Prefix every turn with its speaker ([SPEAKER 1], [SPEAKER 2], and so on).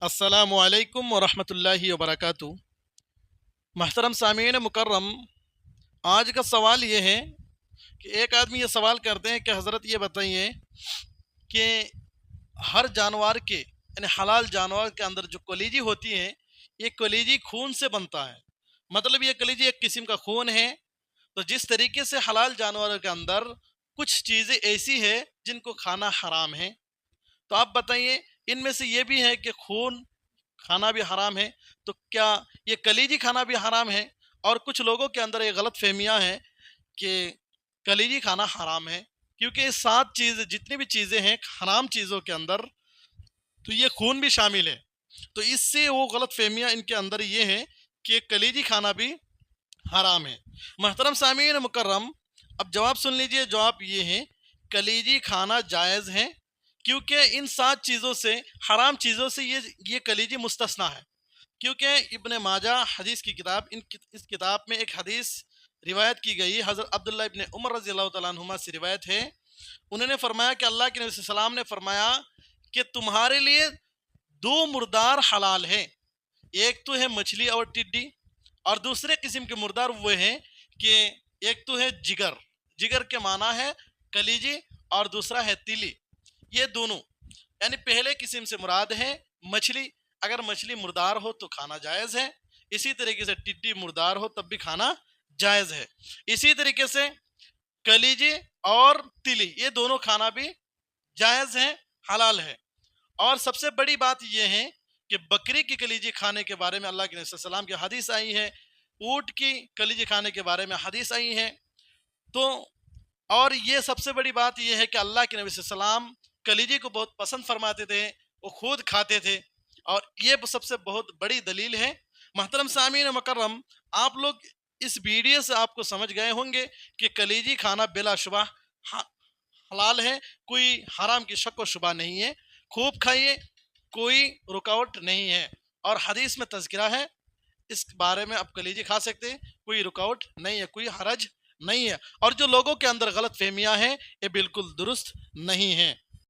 [SPEAKER 1] अस्सलामु अलैकुम वरहमतुल्लाहि वबरकातुहू। महतरम सामीन मुकर्रम, आज का सवाल ये है कि एक आदमी ये सवाल करते हैं कि हज़रत ये बताइए कि हर जानवर के यानी हलाल जानवर के अंदर जो कलीजी होती है, ये कलीजी खून से बनता है। मतलब ये कलीजी एक किस्म का खून है। तो जिस तरीके से हलाल जानवरों के अंदर कुछ चीज़ें ऐसी है जिनको खाना हराम है, तो आप बताइए इनमें से ये भी है कि खून खाना भी हराम है, तो क्या ये कलीजी खाना भी हराम है? और कुछ लोगों के अंदर ये गलत फहमियाँ हैं कि कलीजी खाना हराम है, क्योंकि ये 7 चीज़ जितनी भी चीज़ें हैं हराम चीज़ों के अंदर, तो ये खून भी शामिल है। तो इससे वो गलत फहमियाँ इनके अंदर ये हैं कि कलीजी खाना भी हराम है। मोहतरम सामीन मुकर्रम, अब जवाब सुन लीजिए। जवाब ये है, कलीजी खाना जायज़ है, क्योंकि इन 7 चीज़ों से, हराम चीज़ों से ये कलीजी मुस्तस्ना है। क्योंकि इब्ने माजा हदीस की किताब, इस किताब में एक हदीस रिवायत की गई। हज़रत अब्दुल्लाह इब्ने उमर रज़ियल्लाहु तआला अन्हुमा से रिवायत है। उन्होंने फरमाया कि अल्लाह के नबी सल्लल्लाहु अलैहि वसल्लम ने फरमाया कि तुम्हारे लिए 2 मुर्दार हलाल हैं। एक तो है मछली और टिड्डी, और दूसरे किस्म के मुर्दार वो हैं कि एक तो है जिगर। जिगर के माना है कलीजी, और दूसरा है तिली। ये दोनों यानी पहले किस्म से मुराद है मछली। अगर मछली मुर्दार हो तो खाना जायज़ है। इसी तरीके से टिड्डी मुर्दार हो तब भी खाना जायज़ है। इसी तरीके से कलीजी और तिली, ये दोनों खाना भी जायज़ है, हलाल है। और सबसे बड़ी बात यह है कि बकरी की कलीजी खाने के बारे में अल्लाह के नबी सल्लल्लाहु अलैहि वसल्लम की हदीस आई है। ऊँट की कलीजी खाने के बारे में हदीस आई है। तो और ये सबसे बड़ी बात यह है कि अल्लाह के नबी सल्लल्लाहु अलैहि वसल्लम कलीजी को बहुत पसंद फरमाते थे, वो खुद खाते थे। और ये सबसे बहुत बड़ी दलील है। मोहतरम सामीन मुकर्रम, आप लोग इस वीडियो से आपको समझ गए होंगे कि कलीजी खाना बिलाशुबा हलाल है, कोई हराम की शक व शुबा नहीं है। खूब खाइए, कोई रुकावट नहीं है। और हदीस में तज़किरा है इस बारे में, आप कलीजी खा सकते हैं, कोई रुकावट नहीं है, कोई हरज नहीं है। और जो लोगों के अंदर गलत फहमियाँ हैं, ये बिल्कुल दुरुस्त नहीं है।